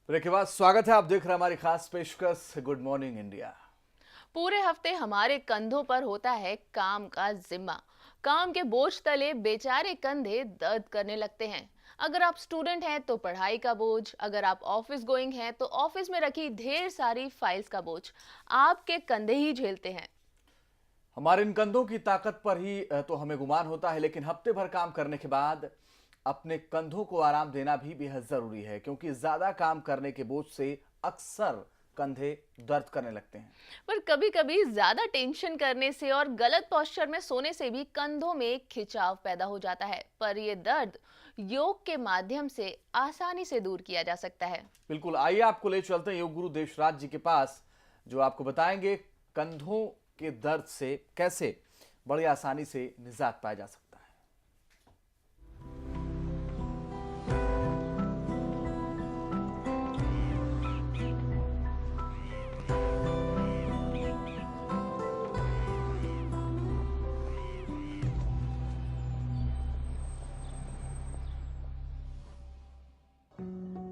Break के बाद स्वागत है। आप देख रहे हैं हमारी खास पेशकश गुड मॉर्निंग इंडिया। पूरे हफ्ते हमारे कंधों पर होता है काम का जिम्मा। काम के बोझ तले बेचारे कंधे दर्द करने लगते हैं। अगर आप स्टूडेंट हैं तो पढ़ाई का बोझ, अगर आप ऑफिस गोइंग हैं तो ऑफिस में रखी ढेर सारी फाइल्स का बोझ आपके कंधे ही झेलते हैं। हमारे इन कंधों की ताकत पर ही तो हमें गुमान होता है, लेकिन हफ्ते भर काम करने के बाद अपने कंधों को आराम देना भी बेहद जरूरी है, क्योंकि ज्यादा काम करने के बोझ से अक्सर कंधे दर्द करने लगते हैं। पर कभी कभी ज्यादा टेंशन करने से और गलत पोस्चर में सोने से भी कंधों में खिंचाव पैदा हो जाता है, पर ये दर्द योग के माध्यम से आसानी से दूर किया जा सकता है। बिल्कुल, आइए आपको ले चलते हैं योग गुरु देशराज जी के पास, जो आपको बताएंगे कंधों के दर्द से कैसे बड़ी आसानी से निजात पाया जा सकता है।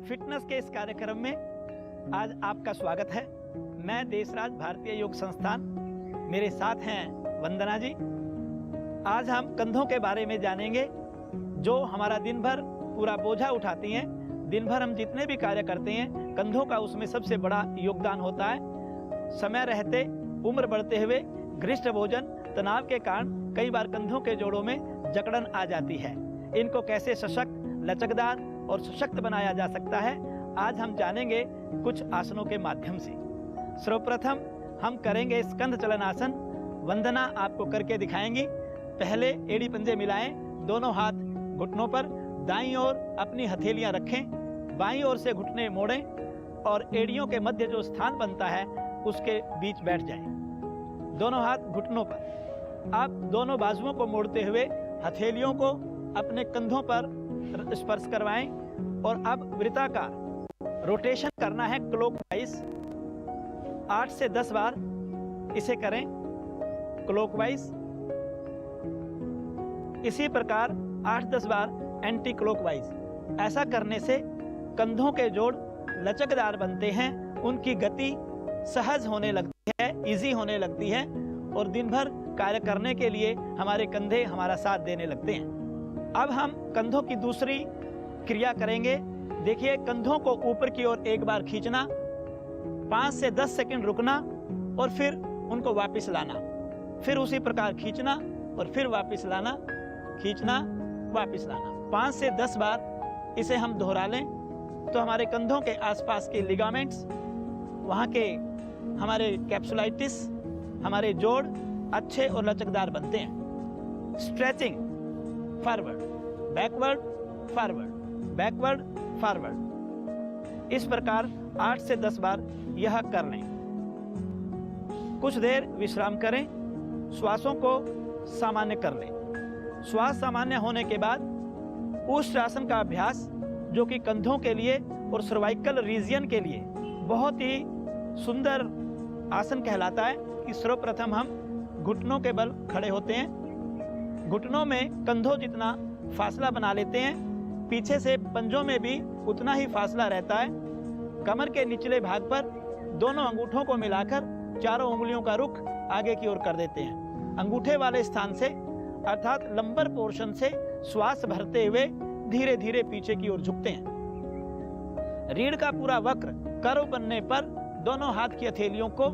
फिटनेस के इस कार्यक्रम में आज आपका स्वागत है। मैं देशराज भारतीय योग संस्थान, मेरे साथ हैं वंदना जी। आज हम कंधों के बारे में जानेंगे, जो हमारा दिन भर पूरा बोझा उठाती हैं। दिन भर हम जितने भी कार्य करते हैं, कंधों का उसमें सबसे बड़ा योगदान होता है। समय रहते, उम्र बढ़ते हुए घृष्ट भोजन तनाव के कारण कई बार कंधों के जोड़ों में जकड़न आ जाती है। इनको कैसे सशक्त, लचकदार और सशक्त बनाया जा सकता है, आज हम जानेंगे कुछ आसनों के माध्यम से। सर्वप्रथम हम करेंगे स्कंध चलन आसन। वंदना आपको करके दिखाएंगी। पहले एड़ी पंजे मिलाएं, दोनों हाथ घुटनों पर, दाईं ओर अपनी हथेलियां रखें, बाईं ओर से घुटने मोड़ें और एड़ियों के मध्य जो स्थान बनता है उसके बीच बैठ जाएं। दोनों हाथ घुटनों पर। आप दोनों बाजुओं को मोड़ते हुए हथेलियों को अपने कंधों पर स्पर्श करवाएं और अब वृत्ताकार रोटेशन करना है क्लॉकवाइज। 8 से 10 बार इसे करें क्लॉकवाइज। इसी प्रकार 8-10 बार एंटी क्लॉकवाइज। ऐसा करने से कंधों के जोड़ लचकदार बनते हैं, उनकी गति सहज होने लगती है, इजी होने लगती है और दिन भर कार्य करने के लिए हमारे कंधे हमारा साथ देने लगते हैं। अब हम कंधों की दूसरी क्रिया करेंगे। देखिए, कंधों को ऊपर की ओर एक बार खींचना, 5 से 10 सेकंड रुकना और फिर उनको वापस लाना, फिर उसी प्रकार खींचना और फिर वापस लाना, खींचना, वापस लाना। 5 से 10 बार इसे हम दोहरा लें तो हमारे कंधों के आसपास के लिगामेंट्स, वहाँ के हमारे कैप्सुलाइटिस, हमारे जोड़ अच्छे और लचकदार बनते हैं। Stretching, forward, backward, forward, backward, forward. इस प्रकार 8 से 10 बार यह कर लें। कुछ देर विश्राम करें, श्वासों को सामान्य कर लें। श्वास सामान्य होने के बाद उष्ट्रासन का अभ्यास, जो कि कंधों के लिए और सर्वाइकल रीजन के लिए बहुत ही सुंदर आसन कहलाता है। कि सर्वप्रथम हम घुटनों के बल खड़े होते हैं, घुटनों में कंधों जितना फासला बना लेते हैं, पीछे से पंजों में भी उतना ही फासला रहता है। कमर के निचले भाग पर दोनों अंगूठों को मिलाकर चारों उंगलियों का रुख आगे की ओर कर देते हैं। अंगूठे वाले स्थान से अर्थात लंबर पोर्शन से श्वास भरते हुए धीरे धीरे पीछे की ओर झुकते हैं। रीढ़ का पूरा वक्र कर्व बनने पर दोनों हाथ की हथेलियों को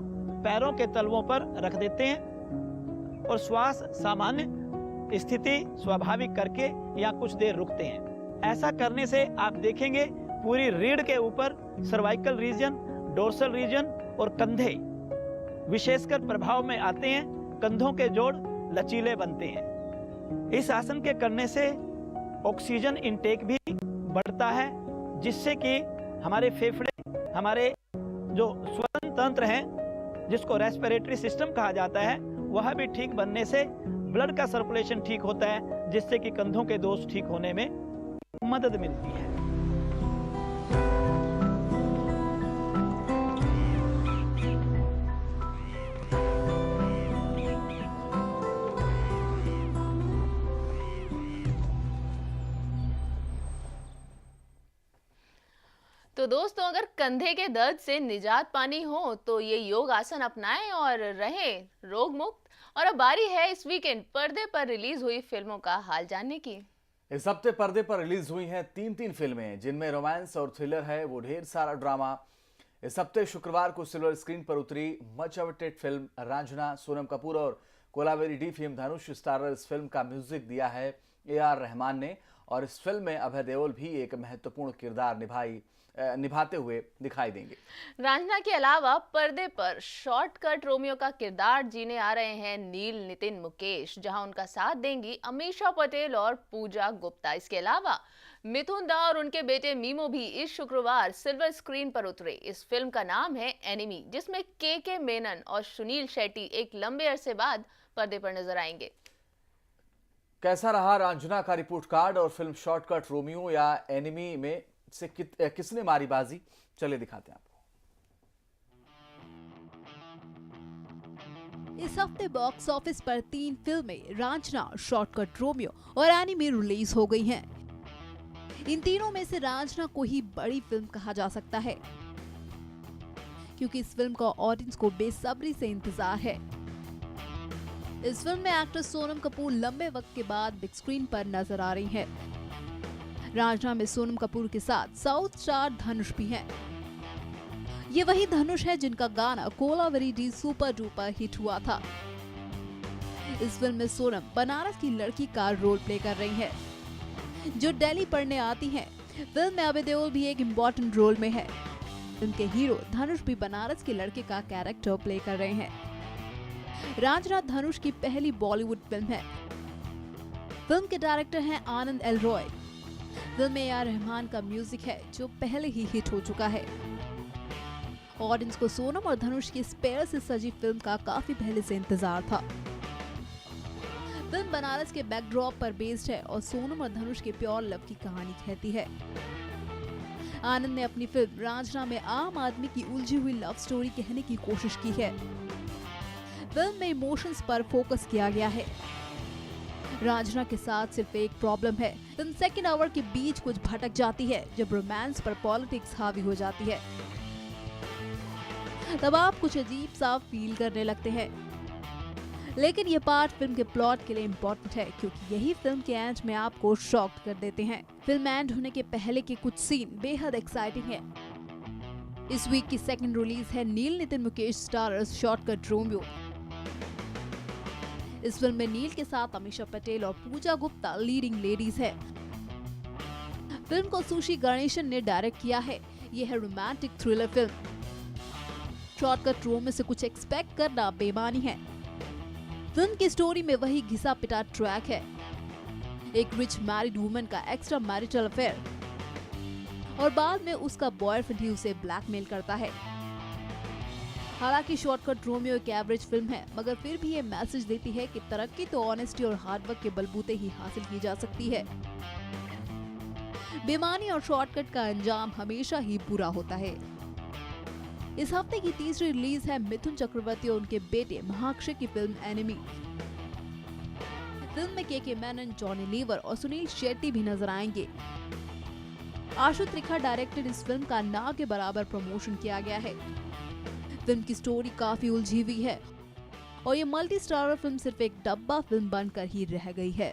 पैरों के तलवों पर रख देते हैं और श्वास सामान्य स्थिति स्वाभाविक करके या कुछ देर रुकते हैं। ऐसा करने से आप देखेंगे पूरी रीढ़ के ऊपर सर्वाइकल रीजन, डोर्सल रीजन और कंधे विशेषकर प्रभाव में आते हैं। कंधों के जोड़ लचीले बनते हैं। इस आसन के करने से ऑक्सीजन इनटेक भी बढ़ता है, जिससे कि हमारे फेफड़े, हमारे जो श्वसन तंत्र हैं, जिसको रेस्पिरेटरी सिस्टम कहा जाता है, वह भी ठीक बनने से ब्लड का सर्कुलेशन ठीक होता है, जिससे कि कंधों के दोष ठीक होने में मदद मिलती है। तो दोस्तों, अगर कंधे के दर्द से निजात पानी हो तो ये योग आसन अपनाएं और रहें रोग मुक्त। और अब बारी है इस वीकेंड पर्दे पर रिलीज हुई फिल्मों का हाल जानने की। इस हफ्ते पर्दे पर रिलीज हुई हैं तीन फिल्में, जिनमें रोमांस और थ्रिलर है वो ढेर सारा ड्रामा। इस हफ्ते शुक्रवार को सिल्वर स्क्रीन पर उतरी much awaited film Raanjhanaa. Sonam Kapoor और कोलावेरी डी फेम धनुष स्टारर इस फिल्म का म्यूजिक दिया है AR रहमान ने, और इस फिल्म में अभय देओल भी एक महत्वपूर्ण किरदार निभाते हुए दिखाई देंगे। रांझना के अलावा पर्दे पर शॉर्टकट रोमियो का किरदार जीने आ रहे हैं नील नितिन मुकेश, जहां उनका साथ देंगी अमीषा पटेल और पूजा गुप्ता। इसके अलावा मिथुन दा और उनके बेटे मीमो भी इस शुक्रवार सिल्वर स्क्रीन पर उतरे। इस फिल्म का नाम है एनिमी, जिसमें के मेनन और सुनील शेट्टी एक लंबे अरसे बाद पर्दे पर नजर आएंगे। कैसा रहा रांझना का रिपोर्ट कार्ड, और फिल्म शॉर्टकट रोमियो या एनिमी में से किसने मारी बाजी, चलिए दिखाते हैं आपको। इस हफ्ते बॉक्स ऑफिस पर 3 फिल्में रांझना, शॉर्टकट रोमियो और एनिमी रिलीज हो गई हैं। इन तीनों में से रांझना को ही बड़ी फिल्म कहा जा सकता है, क्योंकि इस फिल्म का ऑडियंस को बेसब्री से इंतजार है। इस फिल्म में एक्टर सोनम कपूर लंबे वक्त के बाद बिग स्क्रीन पर नजर आ रही हैं। रांझना में सोनम कपूर के साथ साउथ स्टार धनुष भी हैं। ये वही धनुष है जिनका गाना Kolaveri D super duper hit हुआ था। इस फिल्म में सोनम बनारस की लड़की का रोल प्ले कर रही है, जो दिल्ली पढ़ने आती हैं। फिल्म में अभय देओल भी एक इम्पोर्टेंट रोल में है। फिल्म के हीरो धनुष भी बनारस के लड़के का कैरेक्टर प्ले कर रहे हैं। रांझना धनुष की पहली बॉलीवुड फिल्म है। फिल्म के डायरेक्टर हैं आनंद एल रॉय। फिल्म में AR रहमान का म्यूजिक है, जो पहले ही हिट हो चुका है। ऑडियंस को सोनम और धनुष की स्पेयर से सजी फिल्म का काफी पहले से इंतजार था। फिल्म बनारस के बैकड्रॉप पर बेस्ड है और सोनम और धनुष के प्योर लव की कहानी कहती है। आनंद ने अपनी फिल्म रांझना में आम आदमी की उलझी हुई लव स्टोरी कहने की कोशिश की है। फिल्म में इमोशंस पर फोकस किया गया है। रांझना के साथ सिर्फ एक प्रॉब्लम है, फिल्म सेकंड आवर के बीच कुछ भटक जाती है, जब रोमांस पर पॉलिटिक्स हावी हो जाती है। तब आप कुछ अजीब सा फील करने लगते हैं। लेकिन ये पार्ट फिल्म के प्लॉट के लिए इम्पोर्टेंट है, क्योंकि यही फिल्म के एंड में आपको शॉक कर देते हैं। फिल्म एंड होने के पहले के कुछ सीन बेहद एक्साइटिंग है। इस वीक की सेकंड रिलीज है Neil Nitin Mukesh starrers Shortcut Romeo. इस फिल्म में नील के साथ अमीषा पटेल और पूजा गुप्ता लीडिंग लेडीज है। फिल्म को सुशी गणेशन ने डायरेक्ट किया है। यह है romantic thriller film. Shortcut Romeo से कुछ एक्सपेक्ट करना बेमानी है। फिल्म की स्टोरी में वही घिसा पिटा ट्रैक है। एक रिच मैरिड वुमन का एक्स्ट्रा मैरिटल अफेयर, और बाद में उसका बॉयफ्रेंड ही उसे ब्लैकमेल करता है। हालांकि शॉर्टकट रोमियो एक एवरेज फिल्म है, मगर फिर भी ये मैसेज देती है कि तरक्की तो ऑनेस्टी और हार्डवर्क के बलबूते ही हासिल की जा सकती है। बेमानी और शॉर्टकट का अंजाम हमेशा ही बुरा होता है। इस हफ्ते की तीसरी रिलीज है मिथुन चक्रवर्ती और उनके बेटे महाक्षय की फिल्म एनिमी। फिल्म में के मेनन, जॉनी लीवर और सुनील शेट्टी भी नजर आएंगे। आशु त्रिखा डायरेक्टेड इस फिल्म का ना के बराबर प्रमोशन किया गया है। फिल्म की स्टोरी काफी उलझी हुई है और ये मल्टी स्टारर फिल्म सिर्फ एक डब्बा फिल्म बनकर ही रह गई है।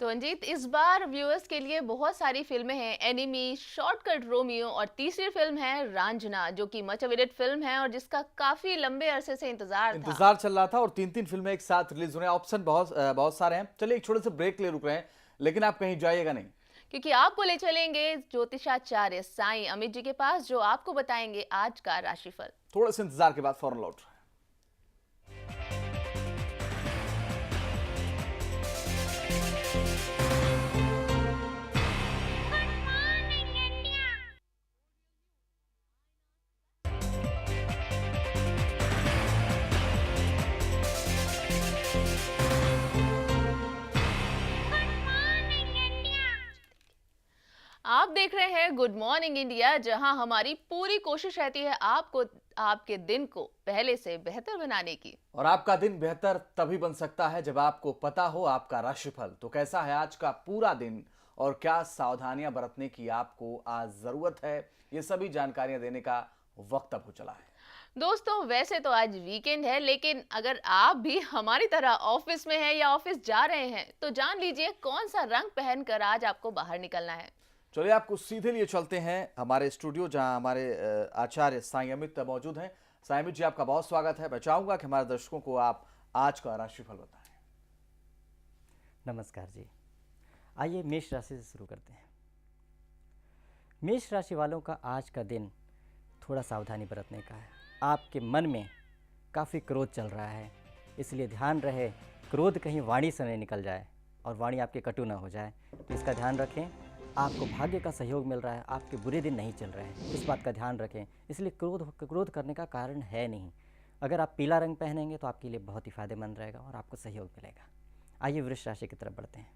तो अंजीत, इस बार व्यूअर्स के लिए बहुत सारी फिल्में हैं, एनिमी, शॉर्टकट रोमियो और तीसरी फिल्म है रांझना, जो कि मच अवेटेड फिल्म है और जिसका काफी लंबे अरसे से इंतजार चल रहा था। और तीन फिल्में एक साथ रिलीज हो रहे हैं। ऑप्शन बहुत सारे हैं। चलिए एक छोटे से ब्रेक ले रुक रहे हैं, लेकिन आप कहीं जाइएगा नहीं, क्योंकि आपको ले चलेंगे ज्योतिषाचार्य साईं अमित जी के पास, जो आपको बताएंगे आज का राशिफल। थोड़े से इंतजार के बाद फौरन लौट रहे हैं। आप देख रहे हैं गुड मॉर्निंग इंडिया, जहां हमारी पूरी कोशिश रहती है आपको आपके दिन को पहले से बेहतर बनाने की। और आपका दिन बेहतर तभी बन सकता है जब आपको पता हो आपका राशिफल। तो कैसा है आज का पूरा दिन और क्या सावधानियां बरतने की आपको आज ज़रूरत है, ये सभी जानकारियां देने का वक्त अब हो चला है। दोस्तों, वैसे तो आज वीकेंड है, लेकिन अगर आप भी हमारी तरह ऑफिस में हैं या ऑफिस जा रहे हैं तो जान लीजिए कौन सा रंग पहनकर आज आपको बाहर निकलना है। चलिए आपको सीधे लिए चलते हैं हमारे स्टूडियो, जहां हमारे आचार्य साईं अमित मौजूद हैं। साईं अमित जी, आपका बहुत स्वागत है। मैं चाहूंगा कि हमारे दर्शकों को आप आज का राशिफल बताएं। नमस्कार जी। आइए मेष राशि से शुरू करते हैं। मेष राशि वालों का आज का दिन थोड़ा सावधानी बरतने का है। आपके मन में काफ़ी क्रोध चल रहा है, इसलिए ध्यान रहे क्रोध कहीं वाणी से नहीं निकल जाए और वाणी आपके कटु ना हो जाए, तो इसका ध्यान रखें। आपको भाग्य का सहयोग मिल रहा है, आपके बुरे दिन नहीं चल रहे हैं, इस बात का ध्यान रखें। इसलिए क्रोध करने का कारण है नहीं। अगर आप पीला रंग पहनेंगे तो आपके लिए बहुत ही फायदेमंद रहेगा और आपको सहयोग मिलेगा। आइए वृष राशि की तरफ बढ़ते हैं।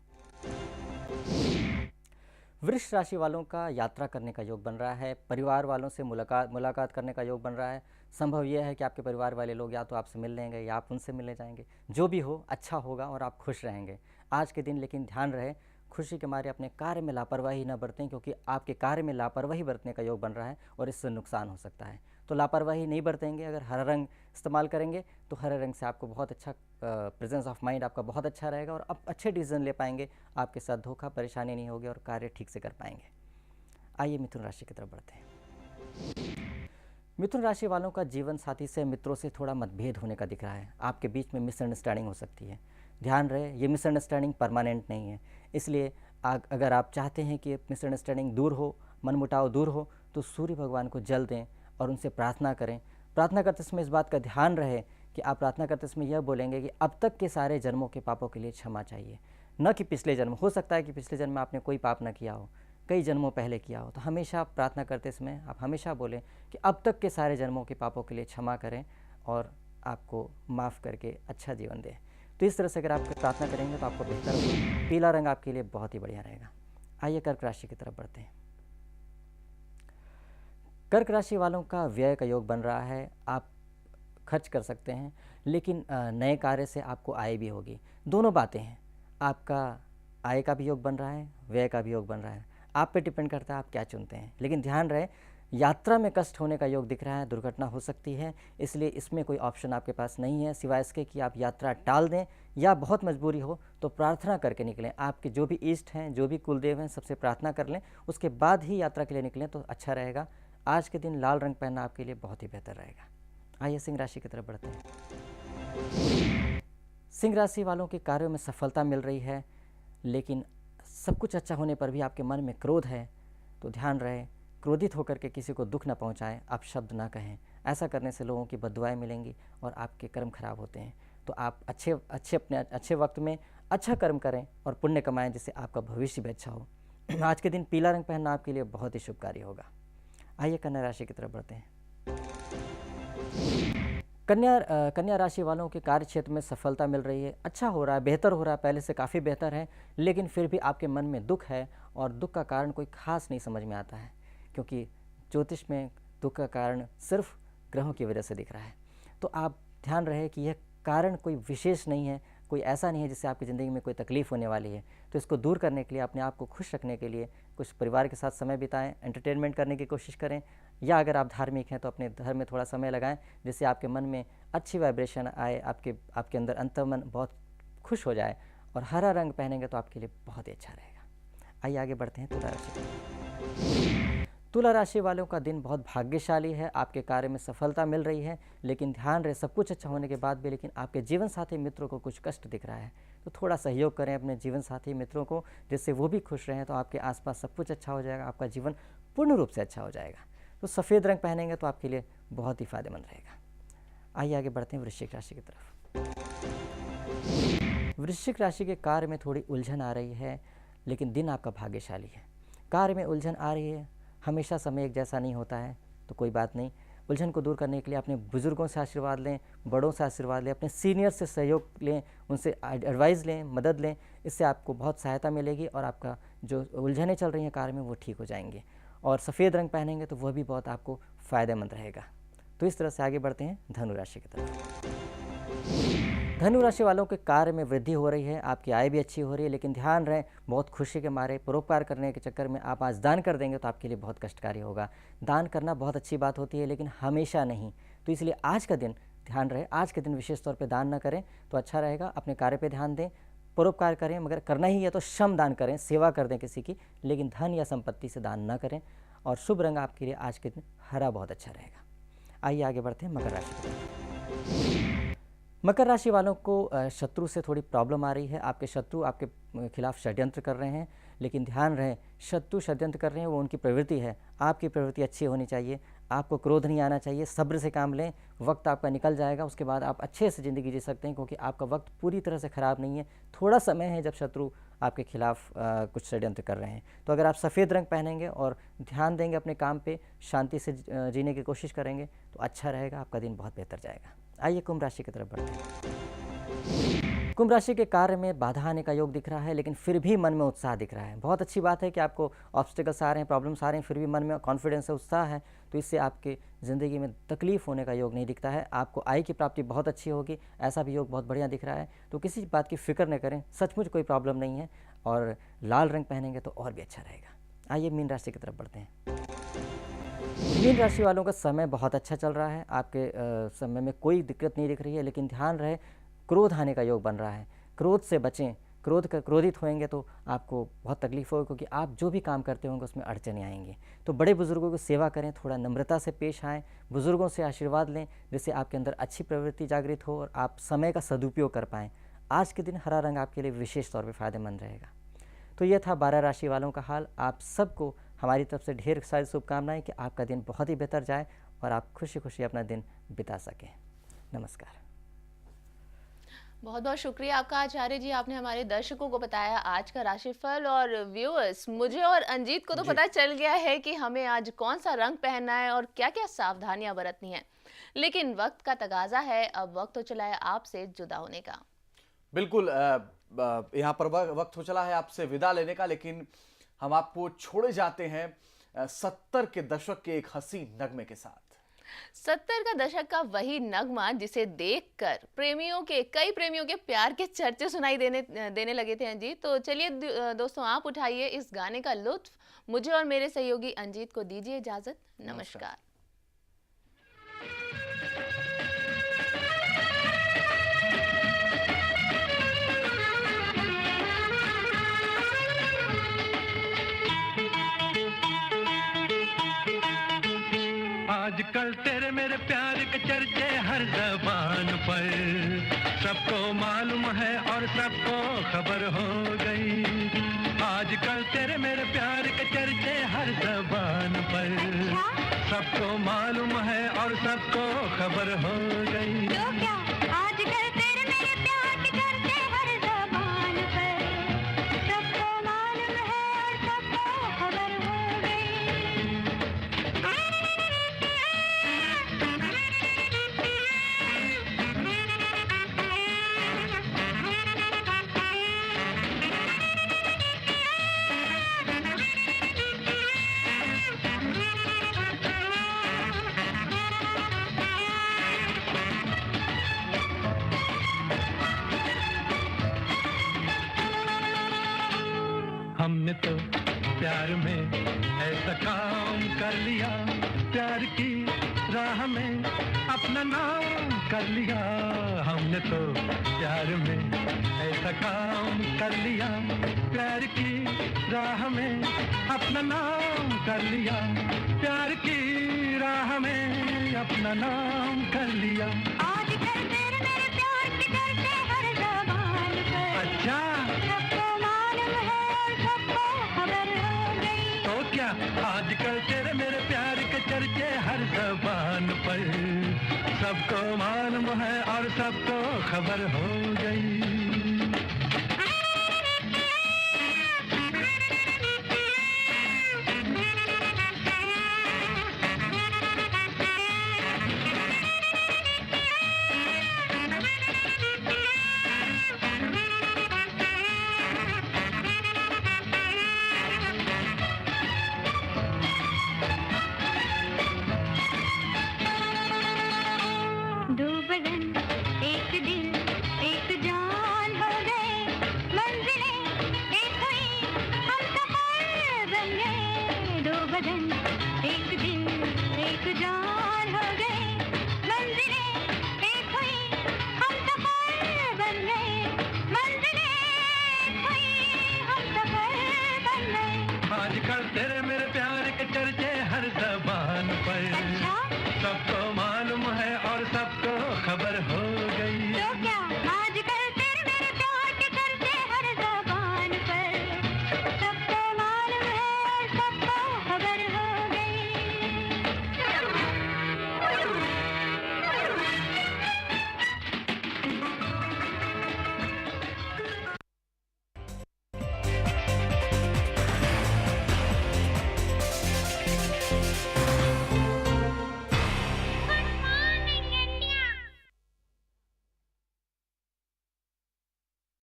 वृष राशि वालों का यात्रा करने का योग बन रहा है। परिवार वालों से मुलाकात करने का योग बन रहा है। संभव यह है कि आपके परिवार वाले लोग या तो आपसे मिल लेंगे या आप उनसे मिलने जाएंगे। जो भी हो अच्छा होगा और आप खुश रहेंगे आज के दिन। लेकिन ध्यान रहे खुशी के मारे अपने कार्य में लापरवाही न बरतें, क्योंकि आपके कार्य में लापरवाही बरतने का योग बन रहा है और इससे नुकसान हो सकता है। तो लापरवाही नहीं बरतेंगे। अगर हरा रंग इस्तेमाल करेंगे तो हरे रंग से आपको बहुत अच्छा प्रेजेंस ऑफ माइंड आपका बहुत अच्छा रहेगा और आप अच्छे डिसीजन ले पाएंगे। आपके साथ धोखा परेशानी नहीं होगी और कार्य ठीक से कर पाएंगे। आइए मिथुन राशि की तरफ बढ़ते हैं। मिथुन राशि वालों का जीवन साथी से मित्रों से थोड़ा मतभेद होने का दिख रहा है। आपके बीच में मिसअंडरस्टैंडिंग हो सकती है। ध्यान रहे ये मिसअंडरस्टैंडिंग परमानेंट नहीं है, इसलिए अगर आप चाहते हैं कि मिसअंडरस्टैंडिंग दूर हो, मनमुटाव दूर हो, तो सूर्य भगवान को जल दें और उनसे प्रार्थना करें। प्रार्थना करते समय इस बात का ध्यान रहे कि आप प्रार्थना करते समय यह बोलेंगे कि अब तक के सारे जन्मों के पापों के लिए क्षमा चाहिए, न कि पिछले जन्म। हो सकता है कि पिछले जन्म में आपने कोई पाप न किया हो, कई जन्मों पहले किया हो। तो हमेशा प्रार्थना करते समय आप हमेशा बोलें कि अब तक के सारे जन्मों के पापों के लिए क्षमा करें और आपको माफ़ करके अच्छा जीवन दें। तो इस तरह से अगर आप प्रार्थना करेंगे तो आपको बेहतर होगा। पीला रंग आपके लिए बहुत ही बढ़िया रहेगा। आइए कर्क राशि की तरफ बढ़ते हैं। कर्क राशि वालों का व्यय का योग बन रहा है। आप खर्च कर सकते हैं, लेकिन नए कार्य से आपको आय भी होगी। दोनों बातें हैं, आपका आय का भी योग बन रहा है, व्यय का भी योग बन रहा है। आप पे डिपेंड करता है आप क्या चुनते हैं। लेकिन ध्यान रहे यात्रा में कष्ट होने का योग दिख रहा है, दुर्घटना हो सकती है, इसलिए इसमें कोई ऑप्शन आपके पास नहीं है सिवाय इसके कि आप यात्रा टाल दें या बहुत मजबूरी हो तो प्रार्थना करके निकलें। आपके जो भी इष्ट हैं, जो भी कुलदेव हैं, सबसे प्रार्थना कर लें, उसके बाद ही यात्रा के लिए निकलें तो अच्छा रहेगा। आज के दिन लाल रंग पहनना आपके लिए बहुत ही बेहतर रहेगा। आइए सिंह राशि की तरफ बढ़ते हैं। सिंह राशि वालों के कार्यों में सफलता मिल रही है, लेकिन सब कुछ अच्छा होने पर भी आपके मन में क्रोध है। तो ध्यान रहे क्रोधित होकर के किसी को दुख न पहुंचाएं, आप शब्द ना कहें। ऐसा करने से लोगों की बद्दुआएं मिलेंगी और आपके कर्म खराब होते हैं। तो आप अच्छे वक्त में अच्छा कर्म करें और पुण्य कमाएं, जिससे आपका भविष्य भी अच्छा हो। आज के दिन पीला रंग पहनना आपके लिए बहुत ही शुभकारी होगा। आइए कन्या राशि की तरफ बढ़ते हैं। कन्या राशि वालों के कार्य क्षेत्र में सफलता मिल रही है, अच्छा हो रहा है, बेहतर हो रहा है, पहले से काफ़ी बेहतर है। लेकिन फिर भी आपके मन में दुख है और दुख का कारण कोई खास नहीं समझ में आता है, क्योंकि ज्योतिष में दुख का कारण सिर्फ ग्रहों की वजह से दिख रहा है। तो आप ध्यान रहे कि यह कारण कोई विशेष नहीं है, कोई ऐसा नहीं है जिससे आपकी ज़िंदगी में कोई तकलीफ़ होने वाली है। तो इसको दूर करने के लिए, अपने आप को खुश रखने के लिए कुछ परिवार के साथ समय बिताएं, एंटरटेनमेंट करने की कोशिश करें, या अगर आप धार्मिक हैं तो अपने धर्म में थोड़ा समय लगाएं, जिससे आपके मन में अच्छी वाइब्रेशन आए, आपके अंदर अंतर्मन बहुत खुश हो जाए। और हरा रंग पहनेंगे तो आपके लिए बहुत ही अच्छा रहेगा। आइए आगे बढ़ते हैं तुला राशि की। तुला राशि वालों का दिन बहुत भाग्यशाली है। आपके कार्य में सफलता मिल रही है, लेकिन ध्यान रहे सब कुछ अच्छा होने के बाद भी लेकिन आपके जीवन साथी मित्रों को कुछ कष्ट दिख रहा है। तो थोड़ा सहयोग करें अपने जीवन साथी मित्रों को, जिससे वो भी खुश रहें। तो आपके आसपास सब कुछ अच्छा हो जाएगा, आपका जीवन पूर्ण रूप से अच्छा हो जाएगा। तो सफ़ेद रंग पहनेंगे तो आपके लिए बहुत ही फायदेमंद रहेगा। आइए आगे बढ़ते हैं वृश्चिक राशि की तरफ। वृश्चिक राशि के कार्य में थोड़ी उलझन आ रही है, लेकिन दिन आपका भाग्यशाली है। कार्य में उलझन आ रही है, हमेशा समय एक जैसा नहीं होता है, तो कोई बात नहीं। उलझन को दूर करने के लिए अपने बुज़ुर्गों से आशीर्वाद लें, बड़ों से आशीर्वाद लें, अपने सीनियर से सहयोग लें, उनसे एडवाइस लें, मदद लें। इससे आपको बहुत सहायता मिलेगी और आपका जो उलझनें चल रही हैं कार्य में वो ठीक हो जाएंगी। और सफ़ेद रंग पहनेंगे तो वह भी बहुत आपको फ़ायदेमंद रहेगा। तो इस तरह से आगे बढ़ते हैं धनु राशि की तरफ। धनु राशि वालों के कार्य में वृद्धि हो रही है, आपकी आय भी अच्छी हो रही है, लेकिन ध्यान रहे बहुत खुशी के मारे परोपकार करने के चक्कर में आप आज दान कर देंगे तो आपके लिए बहुत कष्टकारी होगा। दान करना बहुत अच्छी बात होती है, लेकिन हमेशा नहीं। तो इसलिए आज का दिन ध्यान रहे, आज के दिन विशेष तौर पे दान ना करें तो अच्छा रहेगा। अपने कार्य पे ध्यान दें, परोपकार करें, मगर करना ही है तो श्रम दान करें, सेवा कर दें किसी की, लेकिन धन या संपत्ति से दान ना करें। और शुभ रंग आपके लिए आज के दिन हरा बहुत अच्छा रहेगा। आइए आगे बढ़ते हैं मकर राशि की तरफ। मकर राशि वालों को शत्रु से थोड़ी प्रॉब्लम आ रही है। आपके शत्रु आपके खिलाफ षड्यंत्र कर रहे हैं, लेकिन ध्यान रहे शत्रु षड्यंत्र कर रहे हैं वो उनकी प्रवृत्ति है, आपकी प्रवृत्ति अच्छी होनी चाहिए। आपको क्रोध नहीं आना चाहिए, सब्र से काम लें, वक्त आपका निकल जाएगा, उसके बाद आप अच्छे से ज़िंदगी जी सकते हैं, क्योंकि आपका वक्त पूरी तरह से ख़राब नहीं है। थोड़ा समय है जब शत्रु आपके खिलाफ कुछ षड्यंत्र कर रहे हैं। तो अगर आप सफ़ेद रंग पहनेंगे और ध्यान देंगे अपने काम पे, शांति से जीने की कोशिश करेंगे तो अच्छा रहेगा, आपका दिन बहुत बेहतर जाएगा। आइए कुंभ राशि की तरफ बढ़ते हैं। कुंभ राशि के कार्य में बाधा आने का योग दिख रहा है, लेकिन फिर भी मन में उत्साह दिख रहा है। बहुत अच्छी बात है कि आपको ऑब्स्टिकल्स आ रहे हैं, प्रॉब्लम्स आ रहे हैं, फिर भी मन में कॉन्फिडेंस है, उत्साह है, तो इससे आपके ज़िंदगी में तकलीफ होने का योग नहीं दिखता है। आपको आय की प्राप्ति बहुत अच्छी होगी, ऐसा भी योग बहुत बढ़िया दिख रहा है। तो किसी बात की फिक्र न करें, सचमुच कोई प्रॉब्लम नहीं है, और लाल रंग पहनेंगे तो और भी अच्छा रहेगा। आइए मीन राशि की तरफ बढ़ते हैं। मीन राशि वालों का समय बहुत अच्छा चल रहा है, आपके समय में कोई दिक्कत नहीं दिख रही है, लेकिन ध्यान रहे क्रोध आने का योग बन रहा है। क्रोध से बचें, क्रोधित होएंगे तो आपको बहुत तकलीफ होगी, क्योंकि आप जो भी काम करते होंगे उसमें अड़चने आएंगी। तो बड़े बुजुर्गों की सेवा करें, थोड़ा नम्रता से पेश आएँ, बुजुर्गों से आशीर्वाद लें, जिससे आपके अंदर अच्छी प्रवृत्ति जागृत हो और आप समय का सदुपयोग कर पाएँ। आज के दिन हरा रंग आपके लिए विशेष तौर पर फायदेमंद रहेगा। तो यह था 12 राशि वालों का हाल। आप सबको हमारी तरफ से ढेर सारी शुभकामनाएं कि आपका दिन बहुत ही बेहतर जाए और आप खुशी खुशी अपना दिन बिता सकें। नमस्कार। बहुत बहुत शुक्रिया आपका आचार्य जी, आपने हमारे दर्शकों को बताया आज का राशिफल। और व्यूअर्स, मुझे और अंजीत को तो पता चल गया है कि हमें आज कौन सा रंग पहनना है और क्या क्या सावधानियां बरतनी है, लेकिन वक्त का तगाजा है, अब वक्त हो चला है आपसे जुदा होने का। बिल्कुल, यहाँ पर वक्त हो चला है आपसे विदा लेने का, लेकिन हम आपको छोड़े जाते हैं 70 के दशक के एक हसीन नगमे के साथ। 70 का दशक का वही नगमा जिसे देखकर कई प्रेमियों के प्यार के चर्चे सुनाई देने लगे थे अंजीत। तो चलिए दोस्तों, आप उठाइए इस गाने का लुत्फ। मुझे और मेरे सहयोगी अंजीत को दीजिए इजाजत। नमस्कार। आजकल तेरे मेरे प्यार के चर्चे हर ज़बान पर, सबको मालूम है और सबको खबर हो गई। आजकल तेरे मेरे प्यार के चर्चे हर ज़बान पर, सबको मालूम है और सबको खबर हो गई। तो क्या आजकल तेरे मेरे प्यार के चर्चे हर ज़बान पर, सबको मालूम है और सबको खबर हो गई। हमने तो प्यार में ऐसा काम कर लिया, प्यार की राह में अपना नाम कर लिया। हमने तो प्यार में ऐसा काम कर लिया, प्यार की राह में अपना नाम कर लिया, प्यार की राह में अपना नाम कर लिया। आजकल तेरे मेरे प्यार के चर्चे हर ज़बान पर, अच्छा, सबको मालूम है और सबको खबर हो गई। तो क्या आजकल तेरे मेरे प्यार के चर्चे हर ज़बान पर, सबको मालूम है और सबको खबर हो गई।